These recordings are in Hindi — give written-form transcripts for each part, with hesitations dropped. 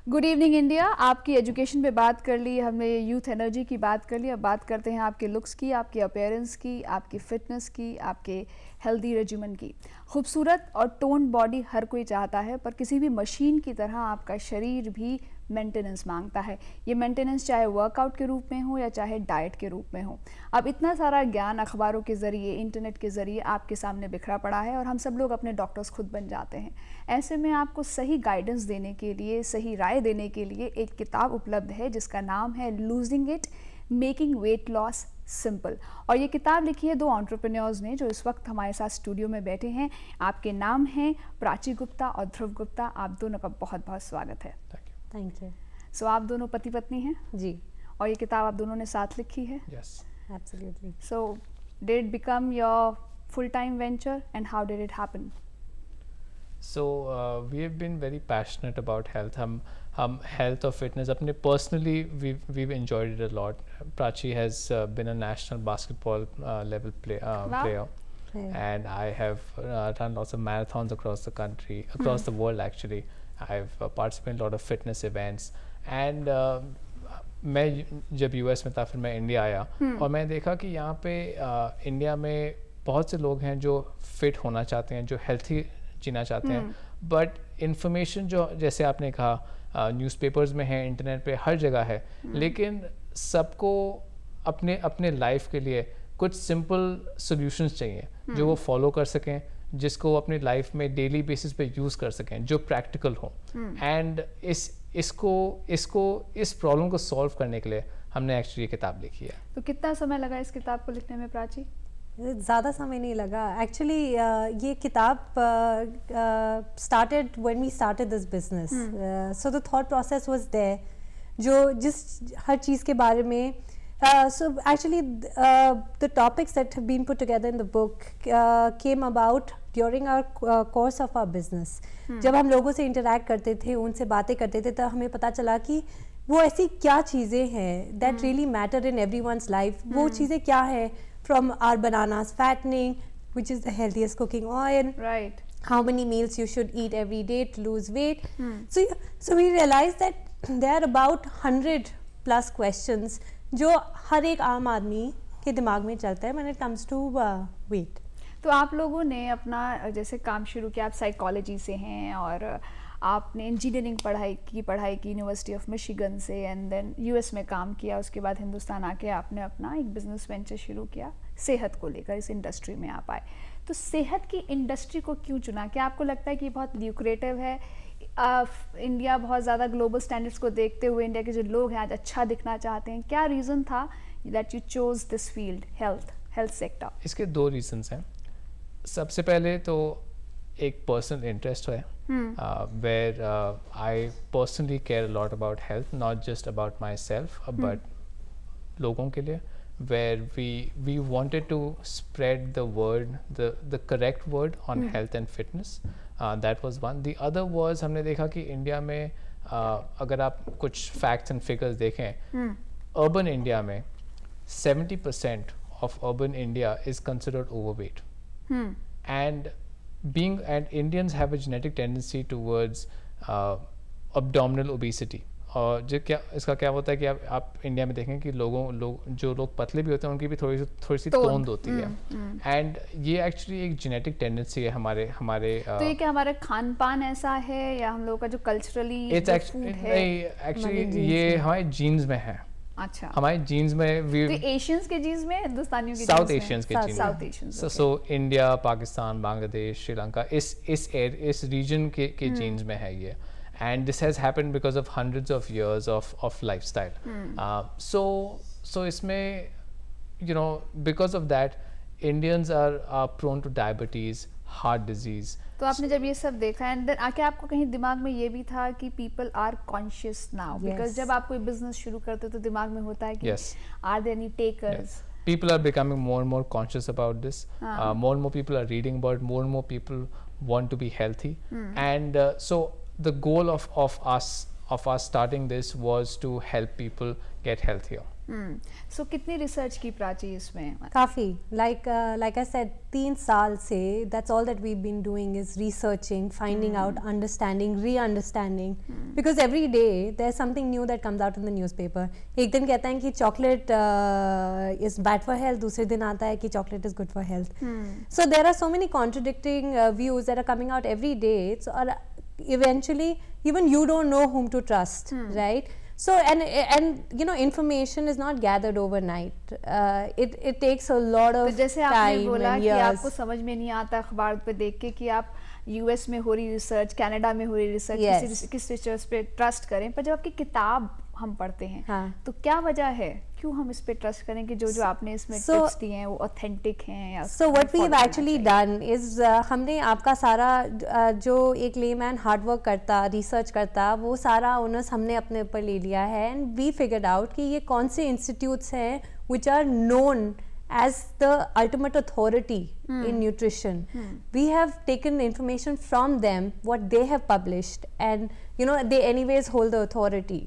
Good evening India. आपकी एजुकेशन पे बात कर ली हमने, यूथ एनर्जी की बात कर ली, अब बात करते हैं आपके लुक्स की, आपके अपीयरेंस की, आपकी फिटनेस की, आपके हेल्दी रेजिमेंट की। खूबसूरत और टोन्ड बॉडी हर कोई चाहता है, पर किसी भी मशीन की तरह आपका शरीर भी मेंटेनेंस मांगता है। ये मेंटेनेंस चाहे वर्कआउट के रूप में हो या चाहे डाइट के रूप में हो। अब इतना सारा ज्ञान अखबारों के ज़रिए, इंटरनेट के ज़रिए आपके सामने बिखरा पड़ा है और हम सब लोग अपने डॉक्टर्स खुद बन जाते हैं। ऐसे में आपको सही गाइडेंस देने के लिए, सही राय देने के लिए एक किताब उपलब्ध है जिसका नाम है losing it, making weight loss simple. और ये किताब लिखी है दो एंटरप्रेन्योर्स ने जो इस वक्त हमारे साथ स्टूडियो में बैठे हैं। आपके नाम हैं प्राची गुप्ता और ध्रुव गुप्ता। आप दोनों का बहुत बहुत स्वागत है। Thank you. सो आप दोनों पति पत्नी हैं जी, और ये किताब आप दोनों ने साथ लिखी है? Yes. Absolutely. So did it become your full time venture and how did it happen? So we have been very passionate about health. हम health और fitness अपने personally we've enjoyed it a lot. Prachi has been a national basketball level player, and I have run lots of marathons across the country, across the world actually. I've participated in a lot of fitness events, and मैं जब US में था फिर मैं इंडिया आया और मैंने देखा कि यहाँ पे इंडिया में बहुत से लोग हैं जो फिट होना चाहते हैं, जो हेल्थी जीना चाहते हैं, बट इंफॉर्मेशन जो जैसे आपने कहा न्यूज़पेपर्स में है, इंटरनेट पे हर जगह है, लेकिन सबको अपने अपने लाइफ के लिए कुछ सिंपल सॉल्यूशंस चाहिए जो वो फॉलो कर सकें, जिसको वो अपनी लाइफ में डेली बेसिस पे यूज़ कर सकें, जो प्रैक्टिकल हो। एंड इस प्रॉब्लम को सॉल्व करने के लिए हमने एक्चुअली ये किताब लिखी है। तो कितना समय लगा इस किताब को लिखने में प्राची? ज़्यादा समय नहीं लगा एक्चुअली। ये किताब started when we started this business, so the thought process was there, जो जिस हर चीज़ के बारे में so actually the topics that have been put together in the book came about during our course of our business. जब हम लोगों से interact करते थे, उनसे बातें करते थे, तब हमें पता चला कि वो ऐसी क्या चीज़ें हैं that really matter in everyone's life. वो चीज़ें क्या हैं? From our bananas fattening, which is the healthiest cooking oil. Right. How many meals you should eat every day to lose weight. So we realized that there are about 100 plus questions जो हर एक आम आदमी के दिमाग में चलता है when it comes to weight. तो आप लोगों ने अपना जैसे काम शुरू किया, आप साइकोलॉजी से हैं और आपने इंजीनियरिंग पढ़ाई की यूनिवर्सिटी ऑफ मिशिगन से, एंड देन यूएस में काम किया, उसके बाद हिंदुस्तान आके आपने अपना एक बिजनेस वेंचर शुरू किया सेहत को लेकर, इस इंडस्ट्री में आप आए। तो सेहत की इंडस्ट्री को क्यों चुना? क्या आपको लगता है कि बहुत ल्यूक्रेटिव है? इंडिया बहुत ज़्यादा ग्लोबल स्टैंडर्ड्स को देखते हुए इंडिया के जो लोग हैं आज अच्छा दिखना चाहते हैं, क्या रीज़न था that you chose this field, health sector? इसके दो रीजंस हैं। सबसे पहले तो एक पर्सनल इंटरेस्ट है, where I personally care lot about health, not just about myself but लोगों के लिए, where we wanted to spread the word, the correct word on health and fitness. That was one. The other was हमने देखा कि इंडिया में अगर आप कुछ facts and figures देखें, urban इंडिया में 70% of urban India is considered overweight. And Indians have a genetic tendency towards abdominal obesity. और जो क्या इसका क्या होता है कि आप इंडिया में देखें कि जो लोग पतले भी होते हैं उनकी भी थोड़ी सी तोंद होती है, एंड ये एक्चुअली एक जेनेटिक टेंडेंसी है हमारे तो ये क्या हमारा खान पान ऐसा है या हम लोगों का जो कल्चरली एक्चुअली ये हमारे जीन्स में है। अच्छा, हमारे जीन्स में तो एशियंस के जीन्स में, हिंदुस्तानियों के साउथ एशियंस के genes South Asians, so India, Pakistan, Bangladesh, Sri Lanka, इस रीजन के जीन्स में है ये। And this has happened because of hundreds of years of lifestyle. So इसमें, you know, because of that, Indians are prone to diabetes, heart disease. तो आपने जब ये सब देखा एंड देन आके आपको कहीं दिमाग में ये भी था कि people are conscious now, because जब आप कोई बिजनेस शुरू करते हो तो दिमाग में होता है कि are there any takers? People are becoming more and more conscious about this. More and more people are reading about it. More and more people want to be healthy. And so the goal of us starting this was to help people get healthier. सो कितनी रिसर्च की प्राची इसमें? काफ़ी, like I said, 3 साल से that's all that we've been doing is researching, finding out, understanding, re-understanding, because every day there's something new that comes out in the newspaper. एक दिन कहते हैं कि chocolate is bad for health, दूसरे दिन आता है कि chocolate is good for health. So there are so many contradicting views that are coming out every day. So eventually even you don't know whom to trust, right? So and you know, information is not gathered overnight. It takes a lot of तो जैसे time आपने बोला and कि years. आपको समझ में नहीं आता अखबार पे देख के कि आप यूएस में हो रही रिसर्च, कनाडा में हो रही रिसर्च, Yes. किस रिसर्च पे ट्रस्ट करें, पर जब आपकी किताब हम पढ़ते हैं हाँ. तो क्या वजह है, क्यों हम इस पे ट्रस्ट करें कि जो आपने इसमें So- टिप्स दिए हैं वो ऑथेंटिक हैं या So what follow we've करना actually चाहिए? done is हमने आपका सारा जो एक लेमैन हार्ड वर्क करता, रिसर्च करता, वो सारा ओनर्स हमने अपने ऊपर ले लिया है एंड वी फिगर्ड आउट कि ये कौन से इंस्टीट्यूट्स हैं which are known as the ultimate authority in nutrition. We have taken information from them, what they have published, and you know, they anyways hold the authority,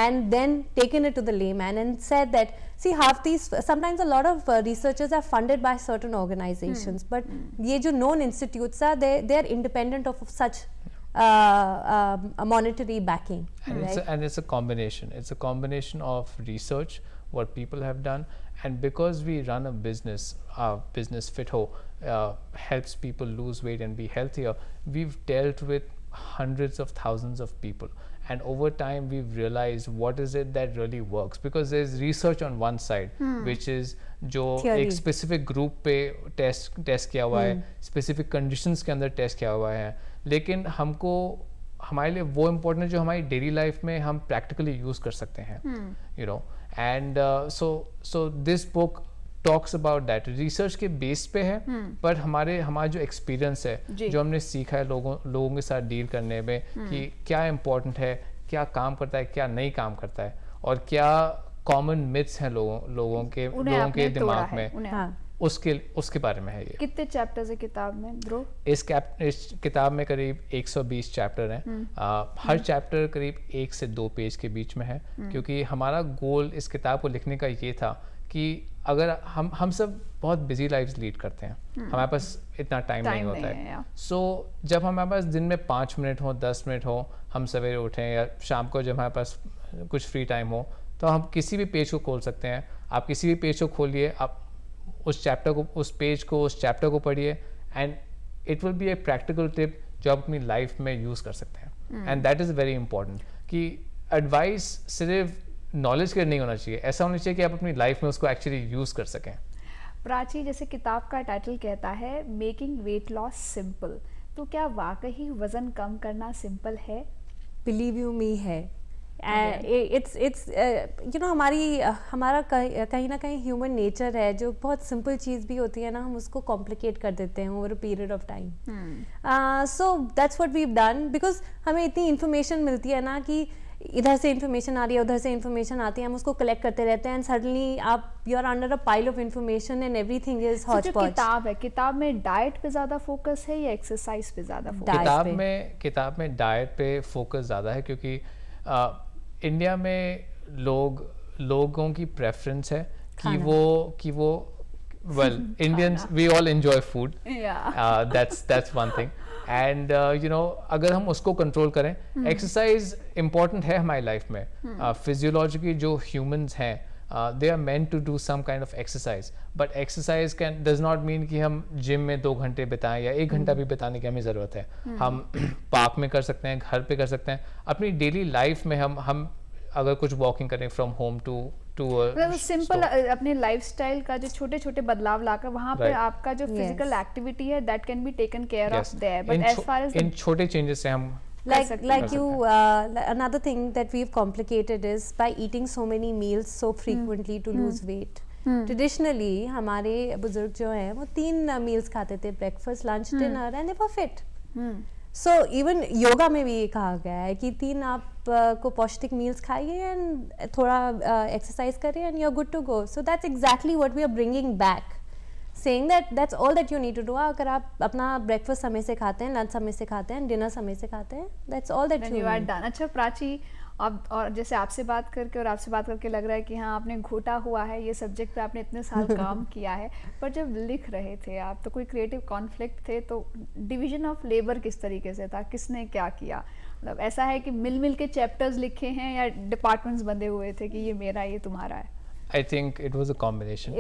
and then taken it to the layman and said that, see, half these, sometimes a lot of researchers are funded by certain organizations, but ye jo known institutes are, they are independent of such a monetary backing. And it's a combination. It's a combination of research, what people have done, and because we run a business, our business Fitho helps people lose weight and be healthier. We've dealt with hundreds of thousands of people, and over time we've realized what is it that really works, because there's research on one side which is जो Theory. एक स्पेसिफिक ग्रुप पे टेस्ट किया हुआ है, स्पेसिफिक कंडीशंस के अंदर टेस्ट किया हुआ है, लेकिन हमको हमारे लिए वो इम्पोर्टेंट है जो हमारी डेली लाइफ में हम प्रैक्टिकली यूज कर सकते हैं, you know. And so this book talks about that. Research के बेस पे है, पर हमारा जो एक्सपीरियंस है, जो हमने सीखा है लोगों के साथ डील करने में, कि क्या इम्पोर्टेंट है, क्या काम करता है, क्या नहीं काम करता है, और क्या कॉमन मिथ्स हैं लोगों के दिमाग में, हाँ. उसके बारे में है ये. कितने चैप्टर्स है किताब में ध्रुव? इस किताब में करीब 120 चैप्टर हैं. हर चैप्टर करीब 1 से 2 पेज के बीच में है, क्योंकि हमारा गोल इस किताब को लिखने का ये था कि अगर हम सब बहुत बिजी लाइफ्स लीड करते हैं, हमारे पास इतना टाइम नहीं होता है. सो जब हमारे पास दिन में 5 मिनट हो, 10 मिनट हो, हम सवेरे उठें या शाम को जब हमारे पास कुछ फ्री टाइम हो, तो हम किसी भी पेज को खोल सकते हैं. आप किसी भी पेज को खोलिए, आप उस चैप्टर को पढ़िए, and it will be a practical tip जो आप अपनी लाइफ में यूज कर सकते हैं. And that is very important कि एडवाइस सिर्फ नॉलेज के नहीं होना चाहिए, ऐसा होना चाहिए कि आप अपनी लाइफ में उसको एक्चुअली यूज कर सकें. प्राची, जैसे किताब का टाइटल कहता है मेकिंग वेट लॉस सिंपल, तो क्या वाकई वजन कम करना सिंपल है? बिलीव यू मी है. इट्स यू नो, हमारा कहीं ना कहीं ह्यूमन नेचर है, जो बहुत सिंपल चीज़ भी होती है ना, हम उसको कॉम्प्लिकेट कर देते हैं over a period of time. So that's what we have done, because हमें इतनी इन्फॉर्मेशन मिलती है ना कि इधर से इन्फॉर्मेशन आ रही है, उधर से इन्फॉर्मेशन आती है, हम उसको कलेक्ट करते रहते हैं, and suddenly you are under a pile of information and everything is hotch potch. किताब में डाइट पे ज्यादा फोकस है या एक्सरसाइज पे ज्यादा फोकस? किताब में डाइट पे फोकस ज़्यादा है, क्योंकि इंडिया में लोगों की प्रेफरेंस है कि वो well, Indians, we all enjoy food. Yeah. That's one thing. And you know, अगर हम उसको कंट्रोल करें, एक्सरसाइज इम्पॉर्टेंट है हमारी लाइफ में. फिजियोलॉजिकली जो ह्यूमंस हैं, they are meant to do some kind of exercise, but exercise does not mean कि हम जिम में 2 घंटे बिताएं या 1 घंटा भी बिताने की हमें ज़रूरत है. हम पार्क में कर सकते हैं, घर पे कर सकते हैं, अपनी डेली लाइफ में हम अगर कुछ वॉकिंग करें फ्रॉम होम टू सिंपल अपने लाइफस्टाइल का जो छोटे छोटे बदलाव लाकर वहाँ पे आपका जो फिजिकल एक्टिविटी है that can be taken care of there, but as far as in छोटे चेंजेस से हम another thing that we've complicated is by eating so many meals so frequently to lose weight. Traditionally हमारे बुजुर्ग जो हैं वो 3 meals खाते थे, breakfast, lunch, dinner, and they were fit. So even yoga में भी ये कहा गया है कि 3 आप को पौष्टिक मील्स खाइए एंड थोड़ा एक्सरसाइज करिए and you are good to go. So that's exactly what we are bringing back, saying that's all that you need to do. अगर आप अपना ब्रेकफास्ट समय से खाते हैं, लंच समय से खाते हैं, डिनर समय से खाते हैं, that's all that you are done. अच्छा प्राची, अब और जैसे आपसे बात करके लग रहा है कि हाँ आपने घोटा हुआ है ये सब्जेक्ट पे, आपने इतने साल काम किया है, पर जब लिख रहे थे आप तो कोई क्रिएटिव कॉन्फ्लिक्ट थे, तो डिवीजन ऑफ लेबर किस तरीके से था, किसने क्या किया? मतलब ऐसा है कि मिल के चैप्टर्स लिखे हैं या डिपार्टमेंट्स बंधे हुए थे कि ये मेरा ये तुम्हारा है? I think it was a combination.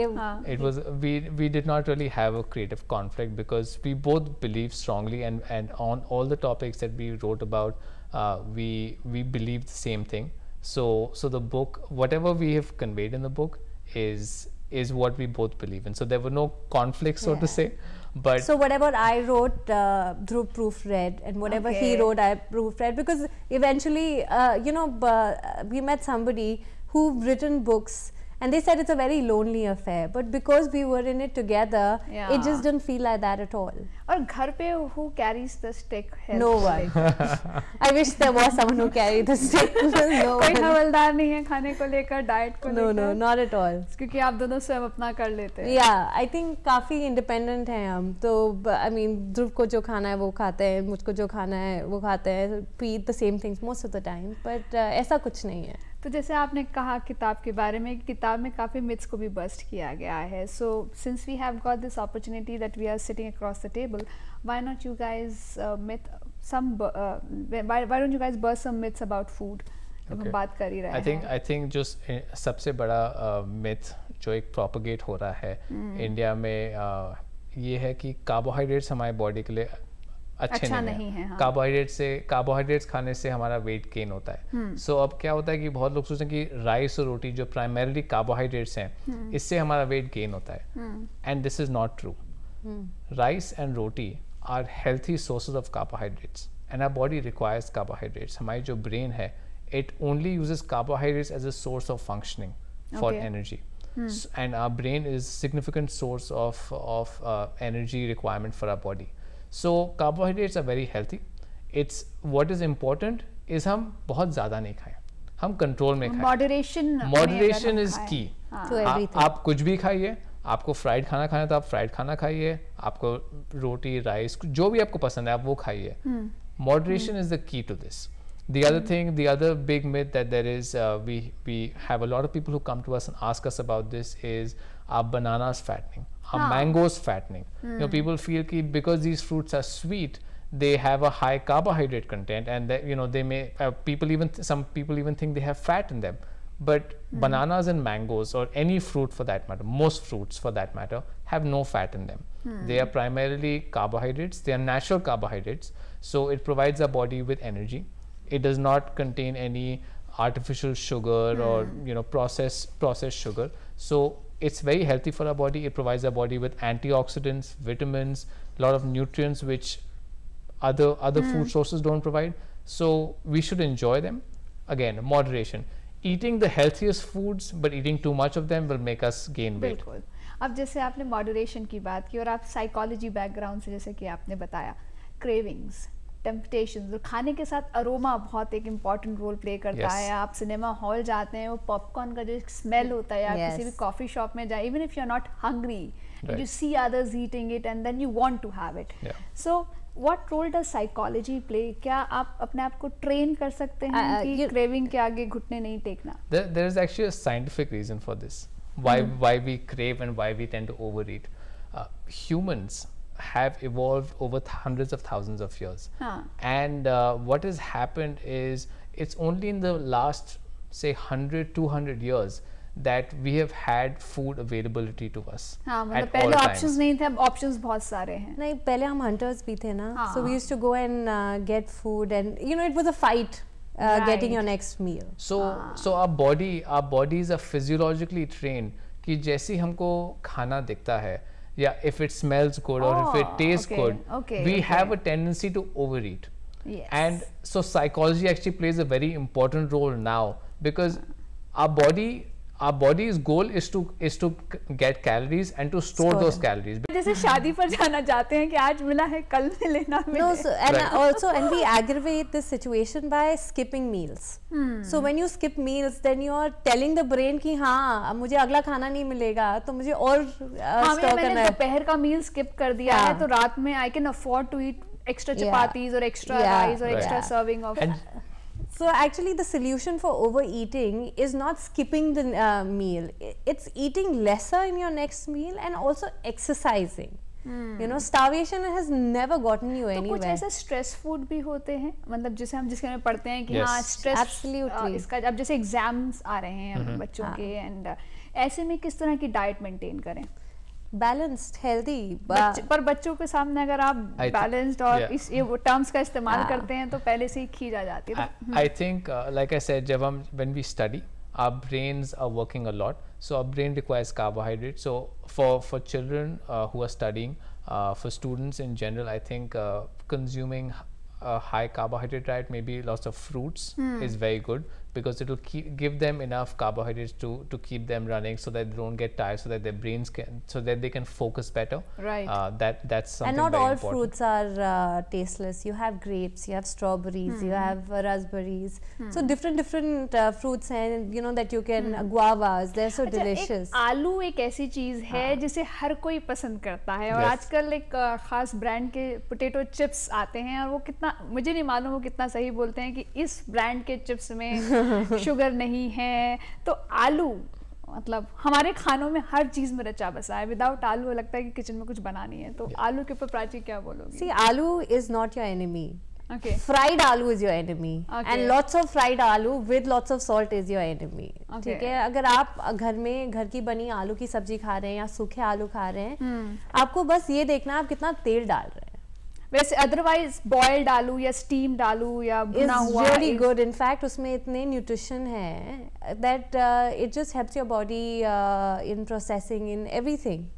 It was we did not really have a creative conflict because we both believed strongly, and on all the topics that we wrote about, we believed the same thing. So the book, whatever we have conveyed in the book, is what we both believe in. So there were no conflicts, so to say. But so whatever I wrote, Dhruv proofread, and whatever he wrote, I proofread, because eventually, we met somebody who've written books. And they said it's a very lonely affair, but because we were in it together, it just didn't feel like that at all. और घर पे who carries the stick? No one. I wish there was someone who carried the stick. No कोई हवलदार नहीं है खाने को लेकर, डाइट को लेकर? No, not at all. क्योंकि आप दोनों स्वयं अपना कर लेते हैं. Yeah, I think काफी independent हैं हम. तो I mean, ध्रुव को जो खाना है वो खाते हैं, मुझको जो खाना है वो खाते हैं. We eat the same things most of the time, but ऐसा कुछ नहीं है. तो जैसे आपने कहा किताब के बारे में, किताब में काफ़ी मिथ्स को भी बस्ट किया गया है. So since we have got this opportunity that we are sitting across the table, why not you guys why don't you guys bust some myths about food? हम बात कर ही रहे हैं. आई थिंक जो सबसे बड़ा मिथ जो एक प्रोपगेट हो रहा है इंडिया में, ये है कि कार्बोहाइड्रेट्स हमारे बॉडी के लिए अच्छा नहीं है. हाँ. कार्बोहाइड्रेट्स खाने से हमारा वेट गेन होता है. सो अब क्या होता है कि बहुत लोग सोचते हैं कि राइस और रोटी जो प्राइमरीली कार्बोहाइड्रेट्स हैं, इससे हमारा वेट गेन होता है, and this is not true. Rice and roti are healthy sources of carbohydrates, and our body requires carbohydrates. हमारी जो ब्रेन है, it only uses carbohydrates as a source of functioning for energy. And our brain is significant source of energy requirement for our body. So carbohydrates are very healthy. It's what is important is हम बहुत ज़्यादा नहीं खाएं, हम कंट्रोल में खाएं. मॉडरेशन इज की. आप कुछ भी खाइए, आपको फ्राइड खाना खाना है तो आप फ्राइड खाना खाइए, आपको रोटी राइस जो भी आपको पसंद है आप वो खाइए. Moderation is the key to this. The other thing, the other big myth that there is, we have a lot of people who come to us and ask us about this is, are bananas fattening? Are mangoes fattening? You know, people feel that because these fruits are sweet, they have a high carbohydrate content, and that, you know, they may some people even think they have fat in them. But bananas and mangoes, or any fruit for that matter, most fruits for that matter, have no fat in them. They are primarily carbohydrates. They are natural carbohydrates, so it provides our body with energy. It does not contain any artificial sugar or, you know, processed sugar. So it's very healthy for our body. It provides our body with antioxidants, vitamins, a lot of nutrients which other food sources don't provide. So we should enjoy them. Again, moderation. Eating the healthiest foods, but eating too much of them will make us gain weight. बिल्कुल. अब जैसे आपने मॉडरेशन की बात की और आप साइकोलॉजी बैकग्राउंड से जैसे कि आपने बताया, क्रेविंग्स, टेम्पटेशंस और खाने के साथ अरोमा बहुत एक इम्पॉर्टेंट रोल प्ले करता है. आप सिनेमा हॉल जाते हैं, वो पॉपकॉर्न का जो स्मेल होता है, आप किसी भी कॉफी शॉप में जाए, even if you are not hungry, you see others eating it and then you want to have it. So what role does psychology play? क्या आप अपने आप को ट्रेन कर सकते हैं कि क्रेविंग के आगे घुटने नहीं टेकना? There is actually a scientific reason for this. Why we crave and why we tend to overeat. Humans have evolved over hundreds of thousands of years, and what has happened is it's only in the last, say, 100-200 years that we have had food availability to us. हाँ, मतलब पहले options नहीं थे, अब options बहुत सारे हैं. नहीं, पहले हम hunters भी थे ना, so we used to go and get food, and you know, it was a fight getting your next meal. So our bodies are physiologically trained कि जैसे हमको खाना दिखता है, या if it smells good or if it tastes good, we have a tendency to overeat. And so psychology actually plays a very important role now, because our body's goal is to get calories and to store those calories. जैसे शादी पर जाना चाहते हैं कि आज मिला है कल मिले ना मिले. No, so, and we aggravate this situation by skipping meals. So when you skip meals, then you are telling the brain कि हाँ मुझे अगला खाना नहीं मिलेगा, तो मुझे और स्टॉक करना है. मैंने दोपहर का मील स्किप कर दिया है, तो रात में I can afford to eat extra chapatis or extra rice or extra serving of. So actually the solution for overeating is not skipping the meal. It's eating lesser in your next meal and also exercising. You know, starvation has never gotten you anywhere. कुछ ऐसे स्ट्रेस फूड भी होते हैं, मतलब जिसे हम जिसके में पढ़ते हैं कि Yes. हाँ स्ट्रेस, Absolutely. इसका अब जैसे एग्जाम्स आ रहे हैं बच्चों के, एंड ऐसे में किस तरह की डाइट मेंटेन करें? Balanced, healthy. पर बच्चों के सामने अगर आप बैलेंस्ड और yeah. इस ये टर्म्स का इस्तेमाल करते हैं तो पहले से ही खींच आ जाती है। I think, like I said, when we study, our brains are working a lot. So our brain requires carbohydrates. So for children who are studying, for students in general, I think consuming a high carbohydrate diet, maybe lots of fruits, is very good, because it will give them enough carbohydrates to keep them running, so that they don't get tired, so that their brains so that they can focus better. Right. That's something And not very all important. fruits are tasteless. You have grapes, you have strawberries, you have raspberries. So different fruits, and you know that you can guavas. They're so delicious. आलू एक ऐसी चीज है जिसे हर कोई पसंद करता है, और Yes. आजकल एक खास ब्रांड के पोटैटो चिप्स आते हैं, और वो कितना, मुझे नहीं मालूम वो कितना सही बोलते हैं कि इस ब्रांड के चिप्स में शुगर नहीं है। तो आलू मतलब हमारे खानों में हर चीज में रचा बसा है, विदाउट आलू लगता है कि किचन में कुछ बना नहीं है। तो आलू के ऊपर प्राची क्या बोलोगी? See, aloo is not your enemy. Okay. Fried aloo is your enemy. Okay. And lots of fried aloo with lots of salt is your enemy. Okay. ठीक है, अगर आप घर की बनी आलू की सब्जी खा रहे हैं या सूखे आलू खा रहे हैं, आपको बस ये देखना आप कितना तेल डाल रहे हैं। वैसे अदरवाइज बॉइल्ड आलू या स्टीम्ड आलू या भुना हुआ really good. In fact, उसमें इतने न्यूट्रिशन है that it just helps your body in processing in everything.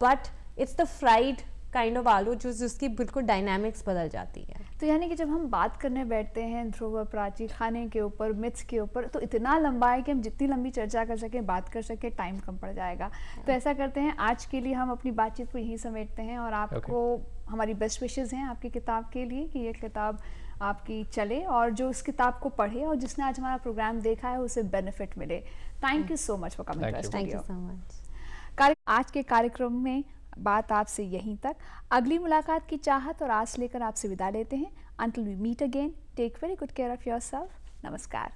But it's the fried kind of आलू जिसकी बिल्कुल डायनामिक्स बदल जाती है। तो यानी कि जब हम बात करने बैठते हैं ध्रुव और प्राची खाने के ऊपर, मिथ्स के ऊपर, तो इतना लंबा है कि हम जितनी लंबी चर्चा कर सकें, बात कर सकें, टाइम कम पड़ जाएगा। तो ऐसा करते हैं, आज के लिए हम अपनी बातचीत को यहीं समेटते हैं, और आपको हमारी बेस्ट विशेज़ हैं आपकी किताब के लिए कि ये किताब आपकी चले, और जो इस किताब को पढ़े और जिसने आज हमारा प्रोग्राम देखा है उसे बेनिफिट मिले। Thank you so much for coming to the thank you studio. So much. आज के कार्यक्रम में बात आपसे यहीं तक। अगली मुलाकात की चाहत और आस लेकर आपसे विदा लेते हैं। Until we meet again, take very good care of yourself. नमस्कार।